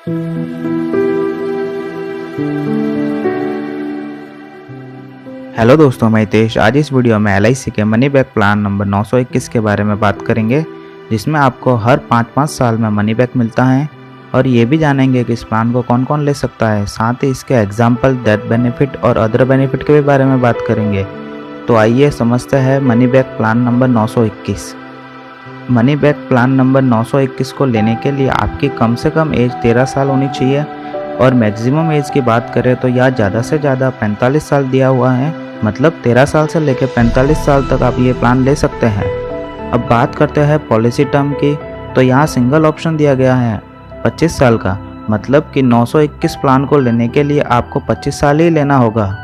Hello दोस्तों, मैं हितेश। आज इस वीडियो में LIC के मनी बैक प्लान नंबर 921 के बारे में बात करेंगे, जिसमें आपको हर 5-5 साल में मनी बैक मिलता है। और ये भी जानेंगे कि इस प्लान को कौन कौन ले सकता है। साथ ही इसके एग्जाम्पल, डेथ बेनिफिट और अदर बेनिफिट के भी बारे में बात करेंगे। तो आइए समझते हैं money back plan number 921। Money back plan number 921 को लेने के लिए आपकी कम से कम एज 13 साल होनी चाहिए और मैक्सिमम एज की बात करें तो यहाँ ज़्यादा से ज़्यादा 45 साल दिया हुआ है। मतलब 13 साल से लेकर 45 साल तक आप ये प्लान ले सकते हैं। अब बात करते हैं पॉलिसी टर्म की, तो यहाँ सिंगल ऑप्शन दिया गया है 25 साल का। मतलब कि 921 प्लान को लेने के लिए आपको 25 साल ही लेना होगा।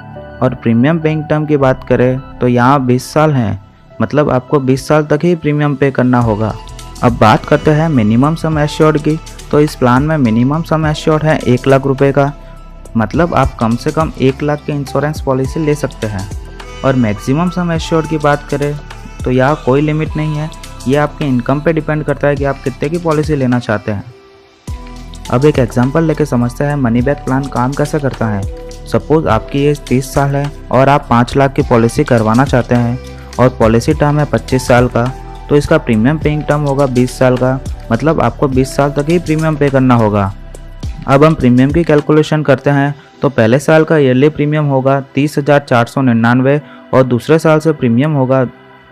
और प्रीमियम पेइंग टर्म की बात करें तो यहाँ 20 साल हैं। मतलब आपको 20 साल तक ही प्रीमियम पे करना होगा। अब बात करते हैं मिनिमम सम एश्योर्ड की, तो इस प्लान में मिनिमम सम एश्योर्ड है 1 लाख रुपए का। मतलब आप कम से कम 1 लाख की इंश्योरेंस पॉलिसी ले सकते हैं। और मैक्सिमम सम एश्योर्ड की बात करें तो यहाँ कोई लिमिट नहीं है। ये आपके इनकम पे डिपेंड करता है कि आप कितने की पॉलिसी लेना चाहते हैं। अब एक एग्जांपल लेके समझते हैं मनी बैक प्लान काम कैसे करता है। सपोज आपकी एज 30 साल है और आप 5 लाख की पॉलिसी करवाना चाहते हैं और पॉलिसी टर्म है 25 साल का, तो इसका प्रीमियम पेइंग टर्म होगा 20 साल का। मतलब आपको 20 साल तक ही प्रीमियम पे करना होगा। अब हम प्रीमियम की कैलकुलेशन करते हैं तो पहले साल का ईयरली प्रीमियम होगा 30,499 और दूसरे साल से प्रीमियम होगा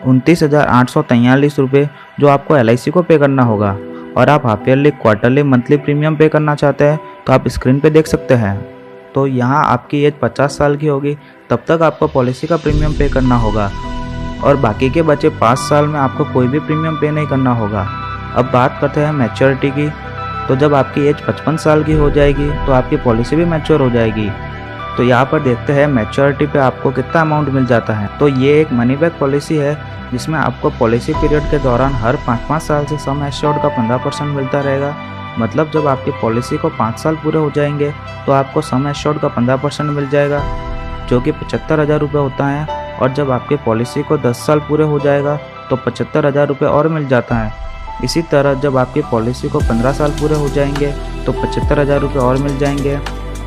29,843 रुपये, जो आपको LIC को पे करना होगा। और आप half yearly, quarterly, monthly premium पे करना चाहते हैं तो आप स्क्रीन पे देख सकते हैं। तो यहाँ आपकी एज 50 साल की होगी, तब तक आपको पॉलिसी का प्रीमियम पे करना होगा और बाकी के बचे 5 साल में आपको कोई भी प्रीमियम पे नहीं करना होगा। अब बात करते हैं मैच्योरिटी की, तो जब आपकी एज 55 साल की हो जाएगी तो आपकी पॉलिसी भी मैच्योर हो जाएगी। तो यहाँ पर देखते हैं मैच्योरिटी पे आपको कितना अमाउंट मिल जाता है। तो ये एक मनी बैक पॉलिसी है जिसमें आपको पॉलिसी पीरियड के दौरान हर 5-5 साल से सम एश्योर्ड का 15% मिलता रहेगा। मतलब जब आपकी पॉलिसी को 5 साल पूरे हो जाएंगे तो आपको सम एश्योर्ड का 15% मिल जाएगा, जो कि 75,000 रुपये होता है। और जब आपकी पॉलिसी को 10 साल पूरे हो जाएगा तो 75,000 रुपये और मिल जाता है। इसी तरह जब आपकी पॉलिसी को 15 साल पूरे हो जाएंगे तो 75,000 रुपये और मिल जाएंगे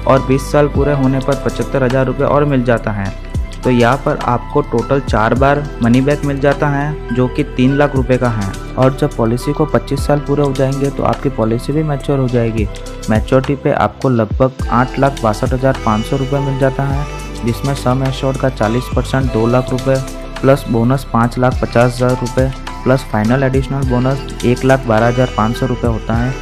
और 20 साल पूरे होने पर 75,000 रुपये और मिल जाता है। तो यहाँ पर आपको टोटल 4 बार मनी बैक मिल जाता है, जो कि 3 लाख रुपए का है। और जब पॉलिसी को 25 साल पूरे हो जाएंगे तो आपकी पॉलिसी भी मैच्योर हो जाएगी। मैच्योरिटी पे आपको लगभग 8,62,500 रुपये मिल जाता है, जिसमें सम एश्योर्ड का 40% 2 लाख रुपये प्लस बोनस 5,50,000 रुपये प्लस फाइनल एडिशनल बोनस 1,12,500 रुपये होता है।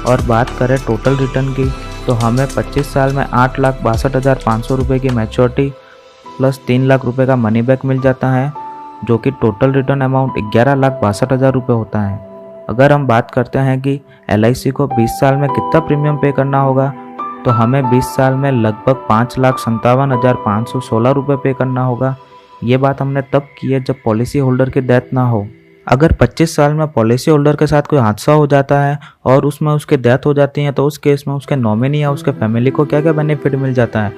और बात करें टोटल रिटर्न की, तो हमें 25 साल में 8,62,500 रुपये की मैच्योरिटी प्लस 3 लाख रुपये का मनी बैक मिल जाता है, जो कि टोटल रिटर्न अमाउंट 11,62,000 रुपये होता है। अगर हम बात करते हैं कि LIC को 20 साल में कितना प्रीमियम पे करना होगा, तो हमें 20 साल में लगभग 5,57,516 रुपये पे करना होगा। ये बात हमने तब की है जब पॉलिसी होल्डर की डेथ ना हो। अगर 25 साल में पॉलिसी होल्डर के साथ कोई हादसा हो जाता है और उसमें उसकी डेथ हो जाती है, तो उस केस में उसके नॉमिनी या उसके फैमिली को क्या क्या बेनिफिट मिल जाता है।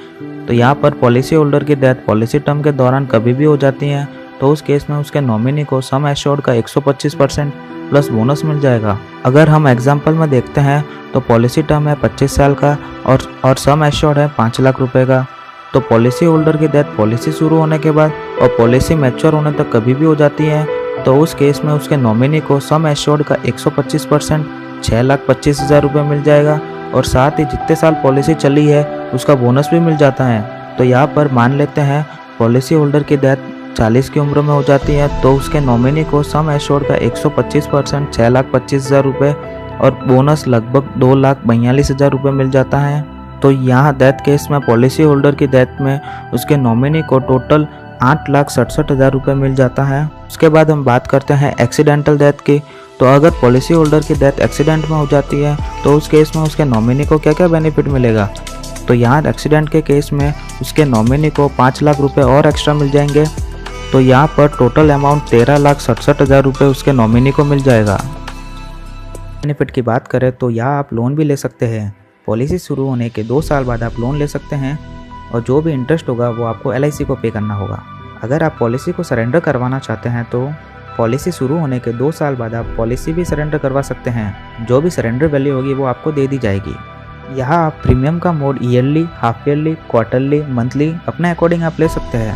तो यहाँ पर पॉलिसी होल्डर की डेथ पॉलिसी टर्म के दौरान कभी भी हो जाती है, तो उस केस में उसके नॉमिनी को सम एश्योर्ड का 125% प्लस बोनस मिल जाएगा। अगर हम एग्जाम्पल में देखते हैं तो पॉलिसी टर्म है 25 साल का और सम एश्योर्ड है 5 लाख रुपये का। तो पॉलिसी होल्डर की डेथ पॉलिसी शुरू होने के बाद और पॉलिसी मैच्योर होने तक कभी भी हो जाती है, तो उस केस में उसके नॉमिनी को सम एश्योर्ड का 125% 6,25,000 रुपये मिल जाएगा। और साथ ही जितने साल पॉलिसी चली है उसका बोनस भी मिल जाता है। तो यहाँ पर मान लेते हैं पॉलिसी होल्डर की डेथ 40 की उम्र में हो जाती है, तो उसके नॉमिनी को सम एश्योर्ड का 125% 6,25,000 रुपये और बोनस लगभग 2,42,000 रुपये मिल जाता है। तो यहाँ डेथ केस में पॉलिसी होल्डर की डेथ में उसके नॉमिनी को टोटल 8,67,000 रुपये मिल जाता है। उसके बाद हम बात करते हैं एक्सीडेंटल डेथ की। तो अगर पॉलिसी होल्डर की डेथ एक्सीडेंट में हो जाती है तो उस केस में उसके नॉमिनी को क्या क्या बेनिफिट मिलेगा। तो यहाँ एक्सीडेंट के केस में उसके नॉमिनी को 5 लाख रुपये और एक्स्ट्रा मिल जाएंगे। तो यहाँ पर टोटल अमाउंट 13,67,000 रुपये उसके नॉमिनी को मिल जाएगा। बेनिफिट की बात करें तो यहाँ आप लोन भी ले सकते हैं। पॉलिसी शुरू होने के 2 साल बाद आप लोन ले सकते हैं और जो भी इंटरेस्ट होगा वो आपको LIC को पे करना होगा। अगर आप पॉलिसी को सरेंडर करवाना चाहते हैं तो पॉलिसी शुरू होने के 2 साल बाद आप पॉलिसी भी सरेंडर करवा सकते हैं। जो भी सरेंडर वैल्यू होगी वो आपको दे दी जाएगी। यहाँ आप प्रीमियम का mode yearly, half yearly, quarterly, monthly अपने अकॉर्डिंग आप ले सकते हैं।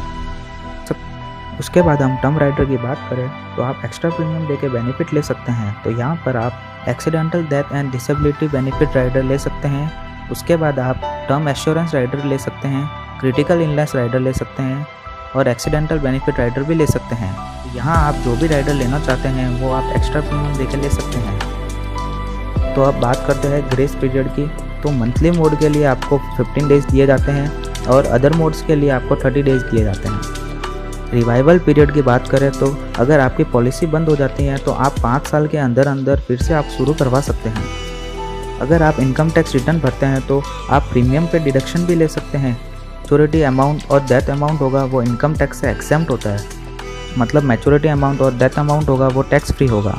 उसके बाद हम टर्म राइडर की बात करें तो आप एक्स्ट्रा प्रीमियम देके बेनिफिट ले सकते हैं। तो यहाँ पर आप accidental death and disability benefit rider ले सकते हैं। उसके बाद आप टर्म एश्योरेंस राइडर ले सकते हैं, क्रिटिकल इलनेस राइडर ले सकते हैं और एक्सीडेंटल बेनिफिट राइडर भी ले सकते हैं। यहाँ आप जो भी राइडर लेना चाहते हैं वो आप एक्स्ट्रा प्रीमियम देके ले सकते हैं। तो अब बात करते हैं ग्रेस पीरियड की। तो मंथली मोड के लिए आपको 15 डेज दिए जाते हैं और अदर मोड्स के लिए आपको 30 डेज दिए जाते हैं। रिवाइवल पीरियड की बात करें तो अगर आपकी पॉलिसी बंद हो जाती है तो आप 5 साल के अंदर अंदर फिर से आप शुरू करवा सकते हैं। अगर आप इनकम टैक्स रिटर्न भरते हैं तो आप प्रीमियम पे डिडक्शन भी ले सकते हैं। मैच्योरिटी अमाउंट और डेथ अमाउंट होगा वो इनकम टैक्स से एक्सेम्प्ट होता है, मतलब मैच्योरिटी अमाउंट और डेथ अमाउंट होगा वो टैक्स फ्री होगा।